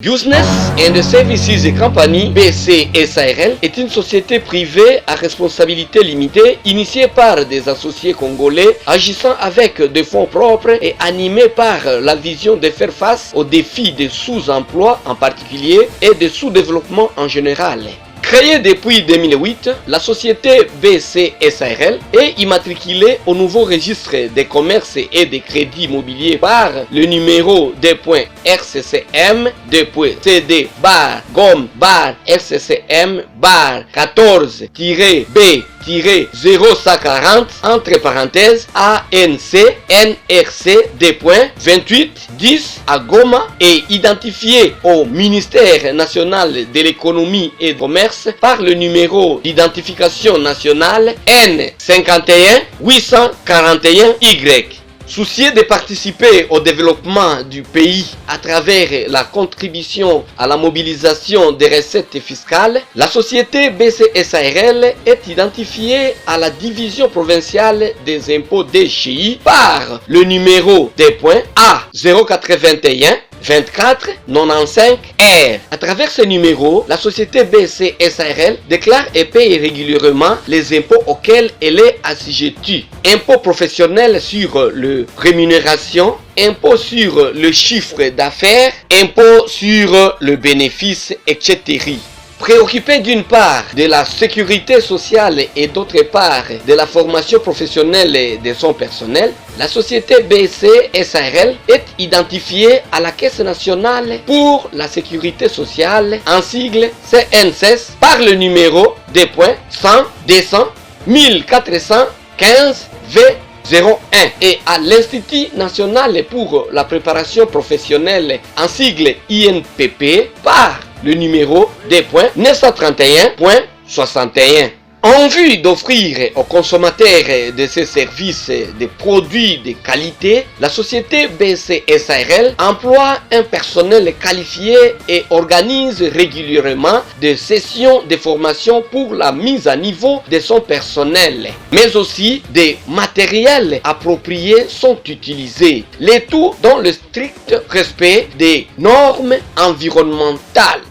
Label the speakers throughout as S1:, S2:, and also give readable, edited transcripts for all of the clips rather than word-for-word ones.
S1: Business and Services Company (BC SARL) est une société privée à responsabilité limitée initiée par des associés congolais agissant avec des fonds propres et animée par la vision de faire face aux défis de sous-emploi en particulier et de sous-développement en général. Créée depuis 2008, la société BC SARL est immatriculée au nouveau registre des commerces et des crédits immobiliers par le numéro D.RCCM CD/GOM/RCCM 14-B-0140 entre parenthèses ANC NRC D.2810 à Goma et identifiée au ministère national de l'économie et du commerce par le numéro d'identification nationale N51841Y. Soucieux de participer au développement du pays à travers la contribution à la mobilisation des recettes fiscales, la société BCSARL est identifiée à la division provinciale des impôts DGI par le numéro D.A081 24 95 R. À travers ce numéro, la société BCSARL déclare et paye régulièrement les impôts auxquels elle est assujettie. Impôts professionnels sur le rémunération, impôts sur le chiffre d'affaires, impôts sur le bénéfice, etc. Préoccupée d'une part de la sécurité sociale et d'autre part de la formation professionnelle de son personnel, la société BCSARL est identifiée à la Caisse nationale pour la sécurité sociale en sigle CNSS par le numéro D.100-200-1415-V01 et à l'Institut national pour la préparation professionnelle en sigle INPP par le numéro D.931.61. En vue d'offrir aux consommateurs de ces services des produits de qualité, la société BCSARL emploie un personnel qualifié et organise régulièrement des sessions de formation pour la mise à niveau de son personnel. Mais aussi des matériels appropriés sont utilisés, le tout dans le strict respect des normes environnementales.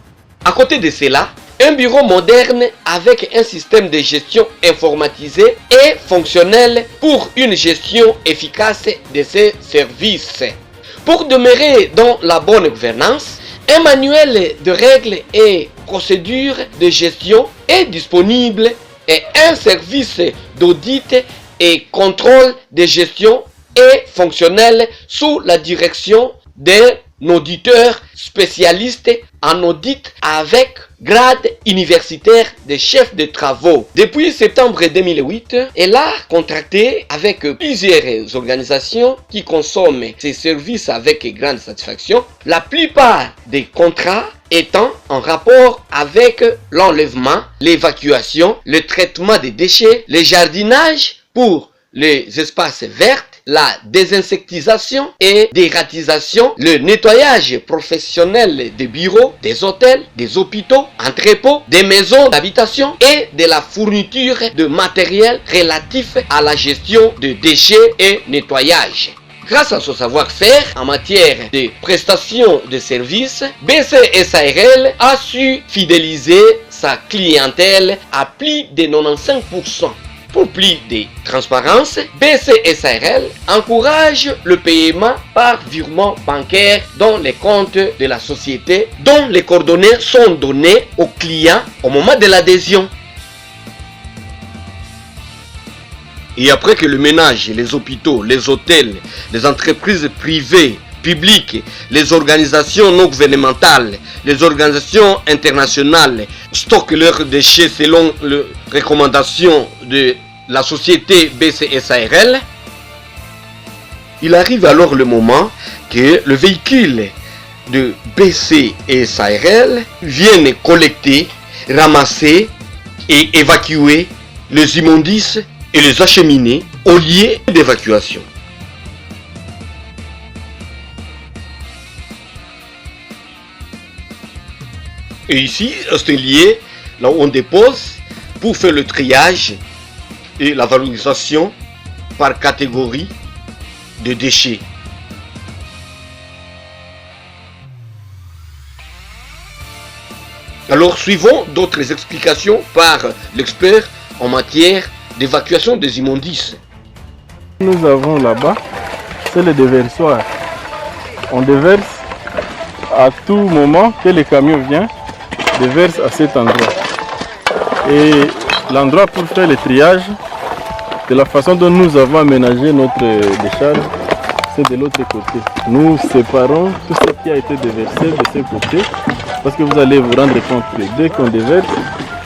S1: À côté de cela, un bureau moderne avec un système de gestion informatisé et fonctionnel pour une gestion efficace de ces services. Pour demeurer dans la bonne gouvernance, un manuel de règles et procédures de gestion est disponible et un service d'audit et contrôle de gestion est fonctionnel sous la direction d'un auditeur spécialiste en audit avec grade universitaire de chef de travaux. Depuis septembre 2008, elle a contracté avec plusieurs organisations qui consomment ses services avec grande satisfaction, la plupart des contrats étant en rapport avec l'enlèvement, l'évacuation, le traitement des déchets, le jardinage pour les espaces verts, la désinsectisation et dératisation, le nettoyage professionnel des bureaux, des hôtels, des hôpitaux, entrepôts, des maisons d'habitation et de la fourniture de matériel relatif à la gestion de déchets et nettoyage. Grâce à son savoir-faire en matière de prestation de services, BCSARL a su fidéliser sa clientèle à plus de 95%. Pour plus de transparence, BCSARL encourage le paiement par virement bancaire dans les comptes de la société dont les coordonnées sont données aux clients au moment de l'adhésion. Et après que le ménage, les hôpitaux, les hôtels, les entreprises privées, publiques, les organisations non gouvernementales, les organisations internationales stockent leurs déchets selon les recommandations de la société BCSARL, il arrive alors le moment que le véhicule de BCSARL vienne collecter, ramasser et évacuer les immondices et les acheminer au lieu d'évacuation. Et ici, c'est lié là où on dépose pour faire le triage et la valorisation par catégorie de déchets. Alors suivons d'autres explications par l'expert en matière d'évacuation des immondices.
S2: Nous avons là-bas, c'est le déversoir. On déverse à tout moment que le camion vient, déverse à cet endroit. Et l'endroit pour faire le triage, de la façon dont nous avons aménagé notre décharge, c'est de l'autre côté. Nous séparons tout ce qui a été déversé de ce côté, parce que vous allez vous rendre compte que dès qu'on déverse,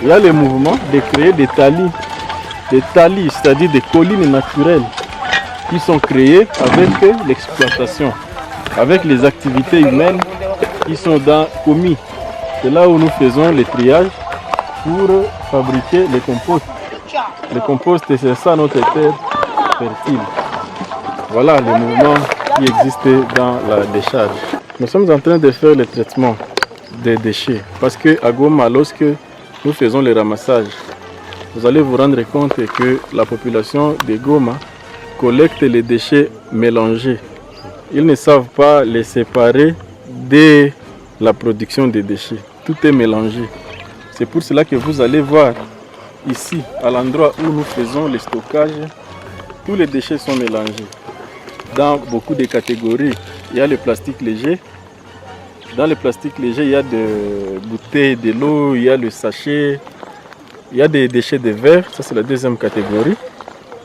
S2: il y a le mouvement de créer des talis, c'est-à-dire des collines naturelles qui sont créées avec l'exploitation, avec les activités humaines qui sont commises. C'est là où nous faisons le triage pour fabriquer les composts. Le compost, c'est ça notre terre fertile. Voilà le mouvement qui existait dans la décharge. Nous sommes en train de faire le traitement des déchets parce qu'à Goma, lorsque nous faisons le ramassage, vous allez vous rendre compte que la population de Goma collecte les déchets mélangés. Ils ne savent pas les séparer de la production des déchets. Tout est mélangé. C'est pour cela que vous allez voir ici, à l'endroit où nous faisons le stockage, tous les déchets sont mélangés. Dans beaucoup de catégories, il y a le plastique léger. Dans le plastique léger, il y a des bouteilles de l'eau, il y a le sachet, il y a des déchets de verre, ça c'est la deuxième catégorie.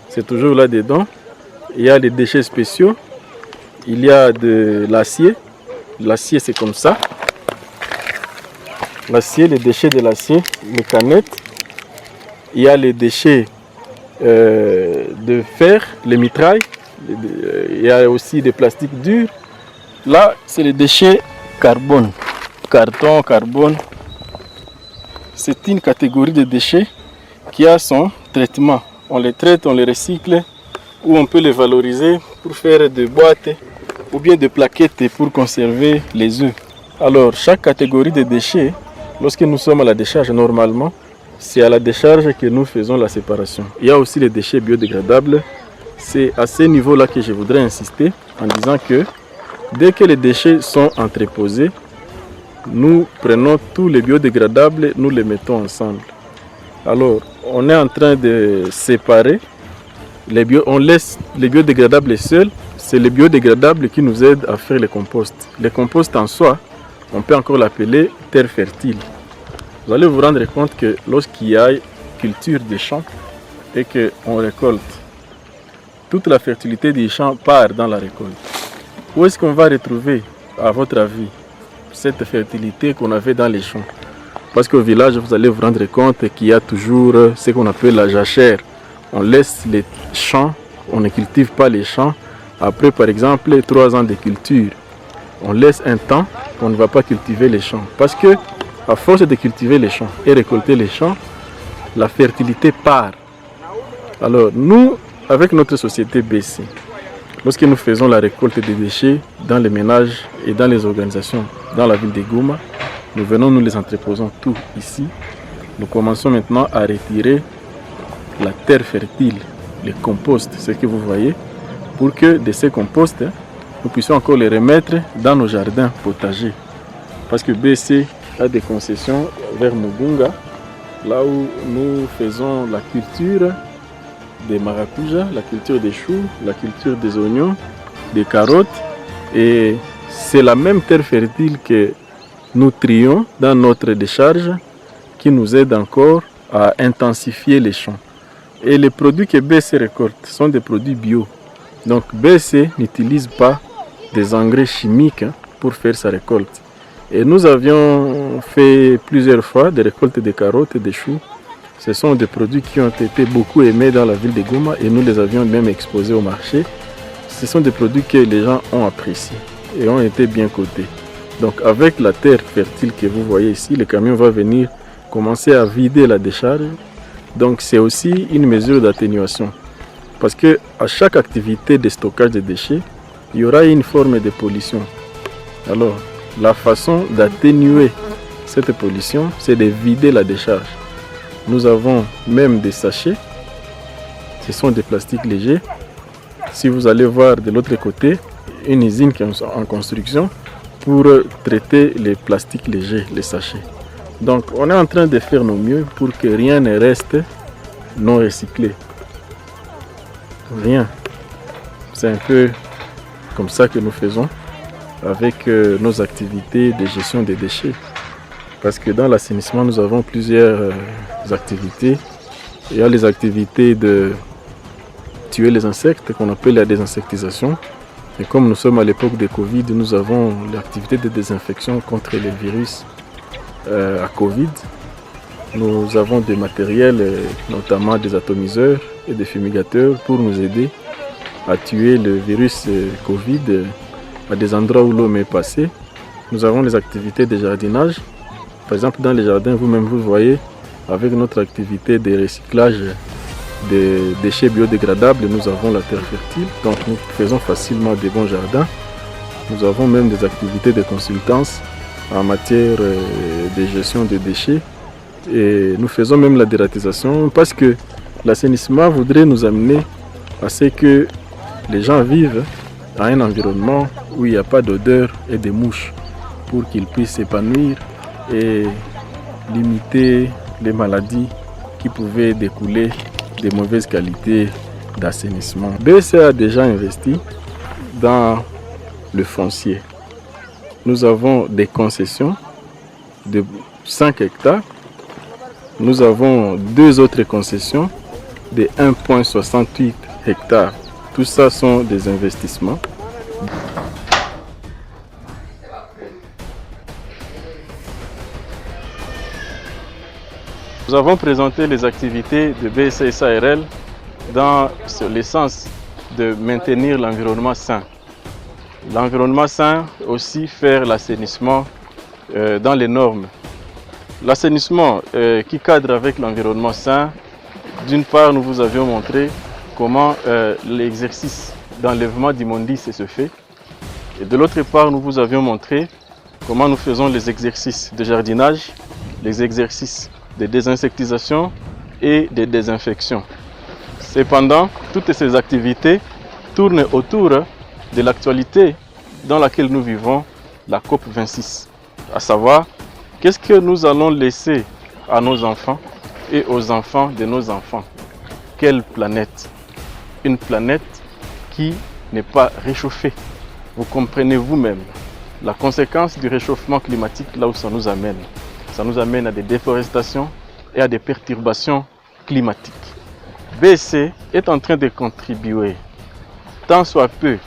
S2: C'est toujours là-dedans. Il y a les déchets spéciaux, il y a de l'acier. L'acier c'est comme ça. L'acier, les déchets de l'acier, les canettes. Il y a les déchets de fer, les mitrailles. Il y a aussi des plastiques durs. Là, c'est les déchets carbone, carton, carbone. C'est une catégorie de déchets qui a son traitement. On les traite, on les recycle ou on peut les valoriser pour faire des boîtes ou bien des plaquettes pour conserver les œufs. Alors, chaque catégorie de déchets, lorsque nous sommes à la décharge, normalement, c'est à la décharge que nous faisons la séparation. Il y a aussi les déchets biodégradables. C'est à ce niveau-là que je voudrais insister en disant que dès que les déchets sont entreposés, nous prenons tous les biodégradables, nous les mettons ensemble. Alors, on est en train de séparer, on laisse les biodégradables seuls, c'est les biodégradables qui nous aident à faire le compost. Le compost en soi, on peut encore l'appeler terre fertile. Vous allez vous rendre compte que lorsqu'il y a culture des champs et qu'on récolte, toute la fertilité des champs part dans la récolte. Où est-ce qu'on va retrouver, à votre avis, cette fertilité qu'on avait dans les champs? Parce qu'au village, vous allez vous rendre compte qu'il y a toujours ce qu'on appelle la jachère. On laisse les champs, on ne cultive pas les champs. Après, par exemple, 3 ans de culture, on laisse un temps, on ne va pas cultiver les champs. Parce que, à force de cultiver les champs et récolter les champs, la fertilité part. Alors, nous, avec notre société BC, lorsque nous faisons la récolte des déchets dans les ménages et dans les organisations dans la ville de Goma, nous venons, nous les entreposons tout ici. Nous commençons maintenant à retirer la terre fertile, les composts, ce que vous voyez, pour que de ces composts, nous puissions encore les remettre dans nos jardins potagers. Parce que BC a des concessions vers Mugunga, là où nous faisons la culture des maracujas, la culture des choux, la culture des oignons, des carottes. Et c'est la même terre fertile que nous trions dans notre décharge qui nous aide encore à intensifier les champs. Et les produits que BC récolte sont des produits bio. Donc BC n'utilise pas des engrais chimiques pour faire sa récolte. Et nous avions fait plusieurs fois des récoltes de carottes et de choux. Ce sont des produits qui ont été beaucoup aimés dans la ville de Goma et nous les avions même exposés au marché. Ce sont des produits que les gens ont appréciés et ont été bien cotés. Donc avec la terre fertile que vous voyez ici, le camion va venir commencer à vider la décharge. Donc c'est aussi une mesure d'atténuation. Parce que à chaque activité de stockage de déchets, il y aura une forme de pollution. Alors, la façon d'atténuer cette pollution, c'est de vider la décharge. Nous avons même des sachets, ce sont des plastiques légers. Si vous allez voir de l'autre côté, une usine qui est en construction pour traiter les plastiques légers, les sachets. Donc on est en train de faire nos mieux pour que rien ne reste non recyclé. Rien. C'est un peu comme ça que nous faisons avec nos activités de gestion des déchets. Parce que dans l'assainissement, nous avons plusieurs activités. Il y a les activités de tuer les insectes qu'on appelle la désinsectisation. Et comme nous sommes à l'époque de Covid, nous avons l'activité de désinfection contre les virus à Covid. Nous avons des matériels, notamment des atomiseurs et des fumigateurs pour nous aider à tuer le virus Covid à des endroits où l'eau est passée. Nous avons les activités de jardinage. Par exemple, dans les jardins, vous-même vous voyez, avec notre activité de recyclage des déchets biodégradables, nous avons la terre fertile. Donc nous faisons facilement des bons jardins. Nous avons même des activités de consultance en matière de gestion des déchets. Et nous faisons même la dératisation parce que l'assainissement voudrait nous amener à ce que les gens vivent à un environnement où il n'y a pas d'odeur et de mouches pour qu'ils puissent s'épanouir et limiter les maladies qui pouvaient découler des mauvaises qualités d'assainissement. BEC a déjà investi dans le foncier. Nous avons des concessions de 5 hectares. Nous avons 2 autres concessions de 1,68 hectares. Tout ça sont des investissements. Nous avons présenté les activités de BEC SARL dans le sens de maintenir l'environnement sain. L'environnement sain, aussi faire l'assainissement dans les normes. L'assainissement qui cadre avec l'environnement sain, d'une part, nous vous avions montré comment l'exercice d'enlèvement d'immondices se fait. Et de l'autre part, nous vous avions montré comment nous faisons les exercices de jardinage, les exercices de désinsectisation et de désinfection. Cependant, toutes ces activités tournent autour de l'actualité dans laquelle nous vivons, la COP26. À savoir, qu'est-ce que nous allons laisser à nos enfants et aux enfants de nos enfants? Quelle planète? Une planète qui n'est pas réchauffée. Vous comprenez vous-même la conséquence du réchauffement climatique là où ça nous amène. Ça nous amène à des déforestations et à des perturbations climatiques. BEC est en train de contribuer, tant soit peu,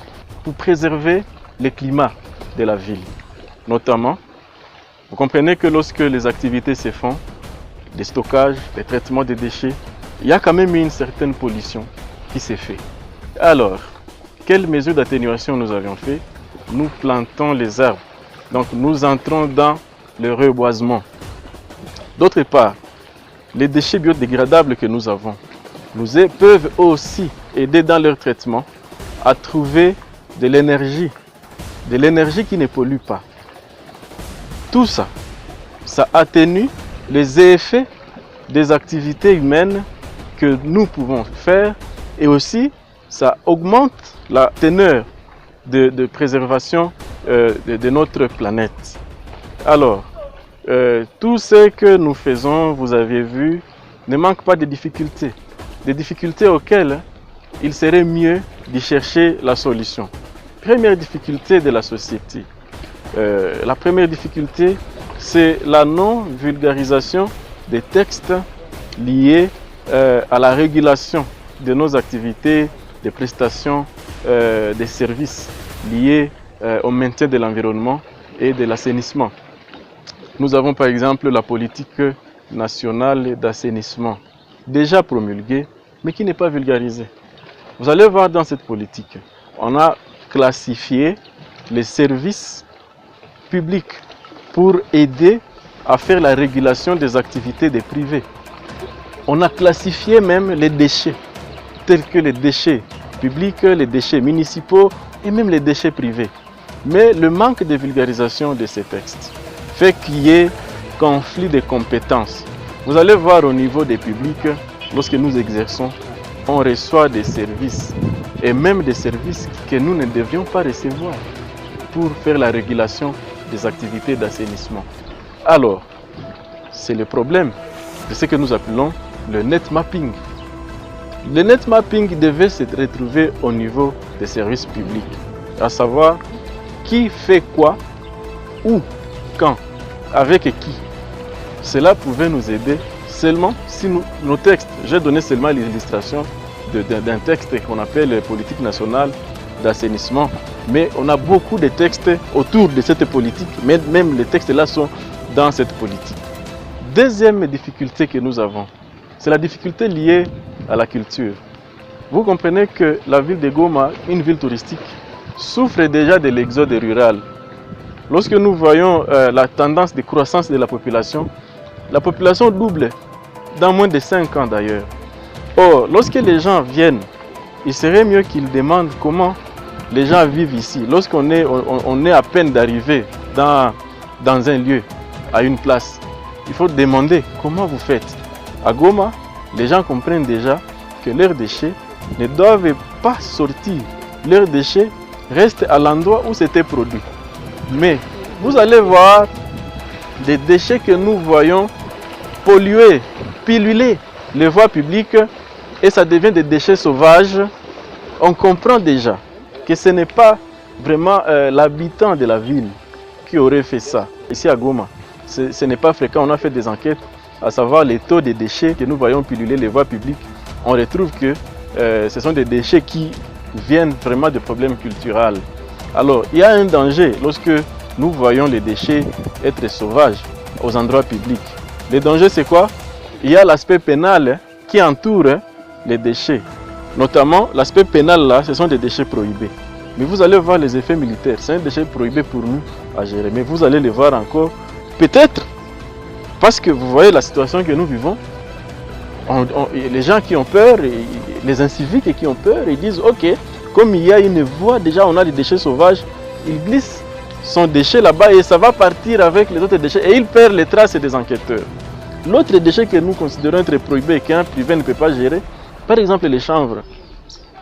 S2: pour préserver le climat de la ville. Notamment, vous comprenez que lorsque les activités se font, des stockages, des traitements des déchets, il y a quand même une certaine pollution qui s'est faite. Alors, quelles mesures d'atténuation nous avions fait? Nous plantons les arbres. Donc nous entrons dans le reboisement. D'autre part, les déchets biodégradables que nous avons peuvent aussi aider dans leur traitement à trouver de l'énergie qui ne pollue pas. Tout ça, ça atténue les effets des activités humaines que nous pouvons faire et aussi ça augmente la teneur de préservation de notre planète. Alors, tout ce que nous faisons, vous avez vu, ne manque pas de difficultés. Des difficultés auxquelles il serait mieux d'y chercher la solution. Première difficulté de la société. La première difficulté, c'est la non-vulgarisation des textes liés à la régulation de nos activités, des prestations, des services liés au maintien de l'environnement et de l'assainissement. Nous avons par exemple la politique nationale d'assainissement, déjà promulguée, mais qui n'est pas vulgarisée. Vous allez voir dans cette politique, on a classifié les services publics pour aider à faire la régulation des activités des privés. On a classifié même les déchets, tels que les déchets publics, les déchets municipaux et même les déchets privés. Mais le manque de vulgarisation de ces textes fait qu'il y ait conflit de compétences. Vous allez voir au niveau des publics, lorsque nous exerçons, on reçoit des services et même des services que nous ne devions pas recevoir pour faire la régulation des activités d'assainissement. Alors, c'est le problème de ce que nous appelons le net mapping. Le net mapping devait se retrouver au niveau des services publics, à savoir qui fait quoi, où, quand, avec qui. Cela pouvait nous aider seulement si nos textes, j'ai donné seulement l'illustration d'un texte qu'on appelle politique nationale d'assainissement, mais on a beaucoup de textes autour de cette politique, mais même les textes là sont dans cette politique. Deuxième difficulté que nous avons, c'est la difficulté liée à la culture. Vous comprenez que la ville de Goma, une ville touristique, souffre déjà de l'exode rural. Lorsque nous voyons la tendance de croissance de la population double dans moins de 5 ans d'ailleurs. Or, lorsque les gens viennent, il serait mieux qu'ils demandent comment les gens vivent ici. Lorsqu'on est à peine d'arriver dans un lieu, à une place, il faut demander comment vous faites. À Goma, les gens comprennent déjà que leurs déchets ne doivent pas sortir. Leurs déchets restent à l'endroit où c'était produit. Mais vous allez voir des déchets que nous voyons polluer, piluler les voies publiques et ça devient des déchets sauvages. On comprend déjà que ce n'est pas vraiment l'habitant de la ville qui aurait fait ça. Ici à Goma, ce n'est pas fréquent. On a fait des enquêtes, à savoir les taux de déchets que nous voyons piluler les voies publiques. On retrouve que ce sont des déchets qui viennent vraiment de problèmes culturels. Alors, il y a un danger lorsque nous voyons les déchets être sauvages aux endroits publics. Le danger, c'est quoi? Il y a l'aspect pénal qui entoure les déchets. Notamment, l'aspect pénal, là, ce sont des déchets prohibés. Mais vous allez voir les effets militaires. C'est un déchet prohibé pour nous à gérer. Mais vous allez les voir encore, peut-être, parce que vous voyez la situation que nous vivons. Les gens qui ont peur, les inciviques qui ont peur, ils disent ok, comme il y a une voie, déjà on a des déchets sauvages, ils glissent son déchet là-bas et ça va partir avec les autres déchets et ils perdent les traces des enquêteurs. L'autre déchet que nous considérons être prohibé et qu'un privé ne peut pas gérer, par exemple les chanvres.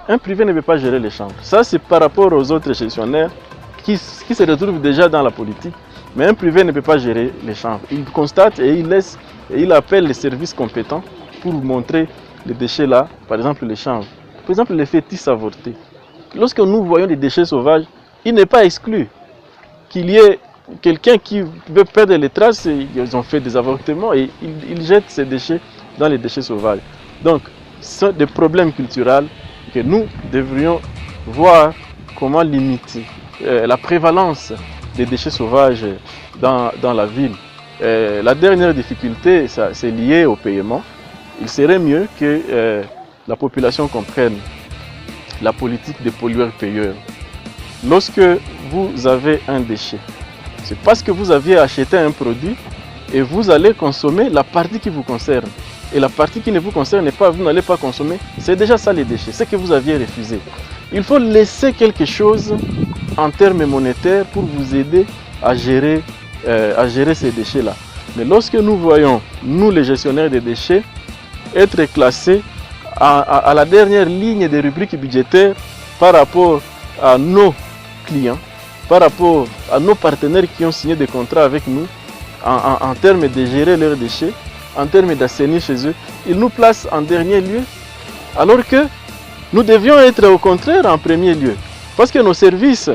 S2: Un privé ne peut pas gérer les chanvres. Ça c'est par rapport aux autres gestionnaires qui se retrouvent déjà dans la politique. Mais un privé ne peut pas gérer les chanvres. Il constate et il laisse et il appelle les services compétents pour montrer les déchets là, par exemple les chanvres. Par exemple les fœtus avortés. Lorsque nous voyons des déchets sauvages, il n'est pas exclu qu'il y ait quelqu'un qui veut perdre les traces, ils ont fait des avortements et ils jettent ces déchets dans les déchets sauvages. Donc, ce sont des problèmes culturels que nous devrions voir comment limiter la prévalence des déchets sauvages dans la ville. La dernière difficulté, c'est lié au paiement. Il serait mieux que la population comprenne la politique des pollueurs-payeurs. Lorsque vous avez un déchet, c'est parce que vous aviez acheté un produit et vous allez consommer la partie qui vous concerne. Et la partie qui ne vous concerne pas, vous n'allez pas consommer. C'est déjà ça les déchets, c'est que vous aviez refusé. Il faut laisser quelque chose en termes monétaires pour vous aider à gérer ces déchets-là. Mais lorsque nous voyons, nous les gestionnaires des déchets, être classés à la dernière ligne des rubriques budgétaires par rapport à nos clients, par rapport à nos partenaires qui ont signé des contrats avec nous, en termes de gérer leurs déchets, en termes d'assainir chez eux, ils nous placent en dernier lieu, alors que nous devions être au contraire en premier lieu. Parce que nos services,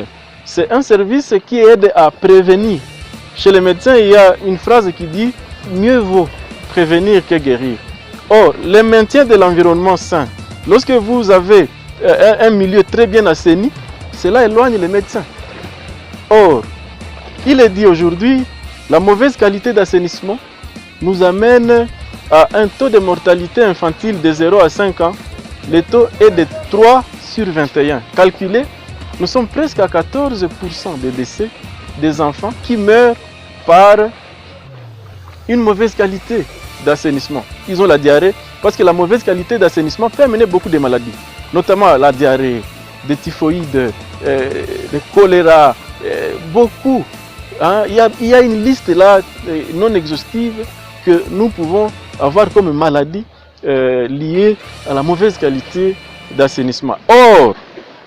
S2: c'est un service qui aide à prévenir. Chez les médecins, il y a une phrase qui dit « mieux vaut prévenir que guérir ». Or, le maintien de l'environnement sain, lorsque vous avez un milieu très bien assaini, cela éloigne les médecins. Or, il est dit aujourd'hui, la mauvaise qualité d'assainissement nous amène à un taux de mortalité infantile de 0 à 5 ans. Le taux est de 3 sur 21. Calculé, nous sommes presque à 14% des décès des enfants qui meurent par une mauvaise qualité d'assainissement. Ils ont la diarrhée parce que la mauvaise qualité d'assainissement peut amener beaucoup de maladies, notamment la diarrhée, des typhoïdes, des choléra, beaucoup. Hein. Il y a une liste là non exhaustive que nous pouvons avoir comme maladie liée à la mauvaise qualité d'assainissement. Or,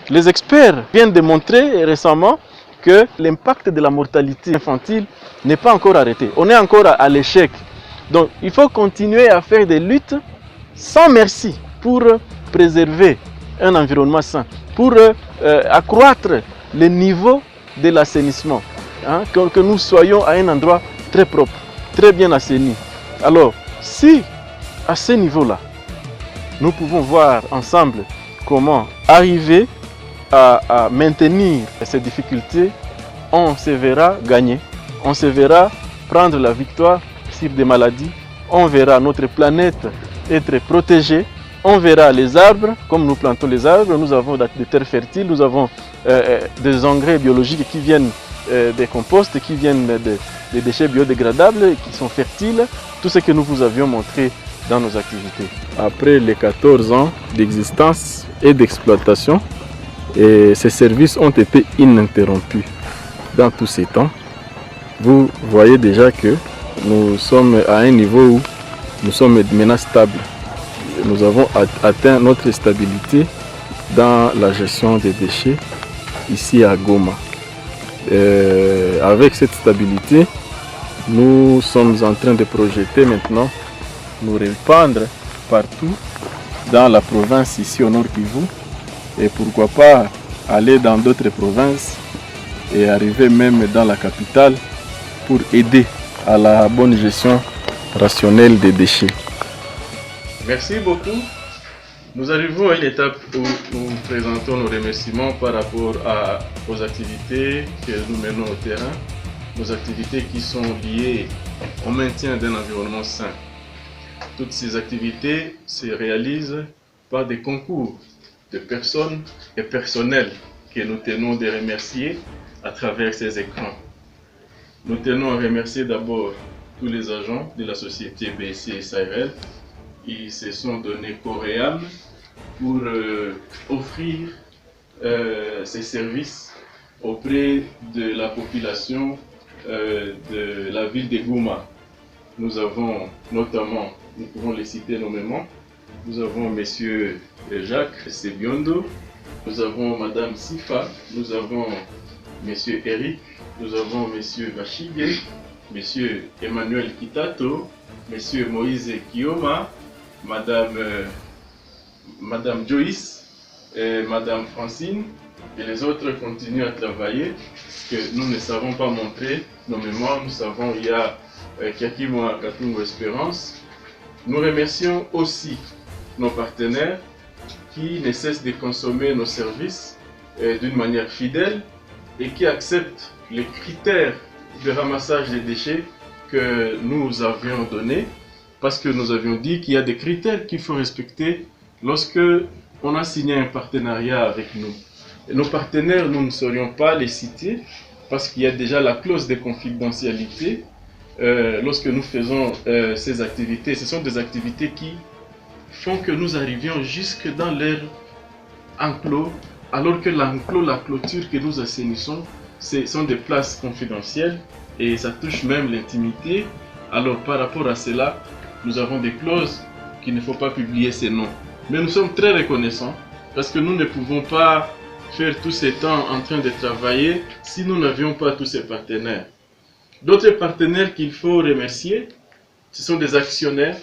S2: les experts viennent de montrer récemment que l'impact de la mortalité infantile n'est pas encore arrêté. On est encore à l'échec. Donc il faut continuer à faire des luttes sans merci pour préserver un environnement sain, pour accroître le niveau de l'assainissement, hein, que nous soyons à un endroit très propre, très bien assaini. Alors, si à ce niveau-là, nous pouvons voir ensemble comment arriver à maintenir ces difficultés, on se verra gagner, on se verra prendre la victoire sur des maladies, on verra notre planète être protégée, on verra les arbres, comme nous plantons les arbres, nous avons des terres fertiles, nous avons des engrais biologiques qui viennent des composts, qui viennent des déchets biodégradables, qui sont fertiles, tout ce que nous vous avions montré dans nos activités. Après les 14 ans d'existence et d'exploitation, ces services ont été ininterrompus dans tous ces temps. Vous voyez déjà que nous sommes à un niveau où nous sommes maintenant stables. Nous avons atteint notre stabilité dans la gestion des déchets ici à Goma. Avec cette stabilité, nous sommes en train de projeter maintenant nous répandre partout dans la province ici au Nord Kivu et pourquoi pas aller dans d'autres provinces et arriver même dans la capitale pour aider à la bonne gestion rationnelle des déchets. Merci beaucoup. Nous arrivons à une étape où nous présentons nos remerciements par rapport aux activités que nous menons au terrain, nos activités qui sont liées au maintien d'un environnement sain. Toutes ces activités se réalisent par des concours de personnes et personnels que nous tenons de remercier à travers ces écrans. Nous tenons à remercier d'abord tous les agents de la société BSC SARL qui se sont donnés corps et âme pour offrir ces services auprès de la population de la ville de Goma. Nous avons notamment, nous pouvons les citer nommément, nous avons M. Jacques Sebiondo, nous avons Mme Sifa, nous avons M. Eric, nous avons M. Vachige, M. Emmanuel Kitato, M. Moïse Kioma, Madame Joyce, et Madame Francine, et les autres continuent à travailler, que nous ne savons pas montrer nommément. Nous savons il y a Kiakimo Katungo Espérance. Nous remercions aussi nos partenaires qui ne cessent de consommer nos services d'une manière fidèle et qui acceptent les critères de ramassage des déchets que nous avions donnés, parce que nous avions dit qu'il y a des critères qu'il faut respecter lorsque on a signé un partenariat avec nous. Et nos partenaires, nous ne saurions pas les citer parce qu'il y a déjà la clause de confidentialité. Lorsque nous faisons ces activités, ce sont des activités qui font que nous arrivions jusque dans leur enclos, alors que l'enclos, la clôture que nous assainissons, ce sont des places confidentielles et ça touche même l'intimité. Alors par rapport à cela, nous avons des clauses qu'il ne faut pas publier ces noms. Mais nous sommes très reconnaissants parce que nous ne pouvons pas faire tout ce temps en train de travailler si nous n'avions pas tous ces partenaires. D'autres partenaires qu'il faut remercier, ce sont des actionnaires.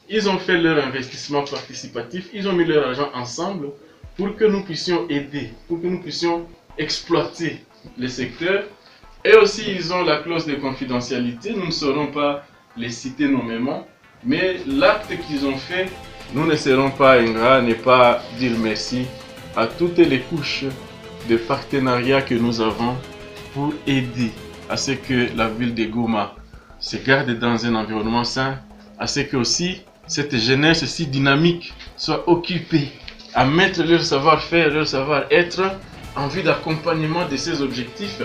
S2: Ils ont fait leur investissement participatif, ils ont mis leur argent ensemble pour que nous puissions aider, pour que nous puissions exploiter les secteurs. Et aussi, ils ont la clause de confidentialité. Nous ne saurons pas les citer nommément, mais l'acte qu'ils ont fait, nous ne serons pas ingrats, ne pas dire merci à toutes les couches de partenariat que nous avons pour aider à ce que la ville de Goma se garde dans un environnement sain, à ce que aussi cette jeunesse si dynamique soit occupée à mettre leur savoir-faire, leur savoir-être en vue d'accompagnement de ces objectifs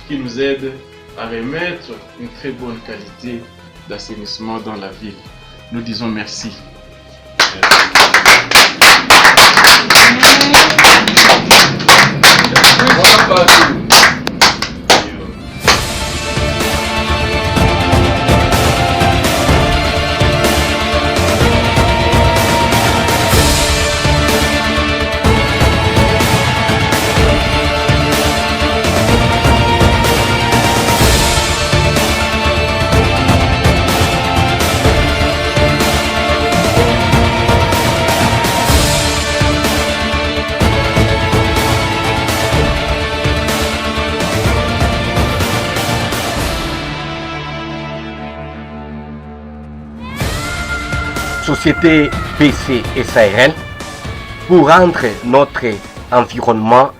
S2: qui nous aident à remettre une très bonne qualité d'assainissement dans la ville. Nous disons merci.
S1: société BC SARL pour rendre notre environnement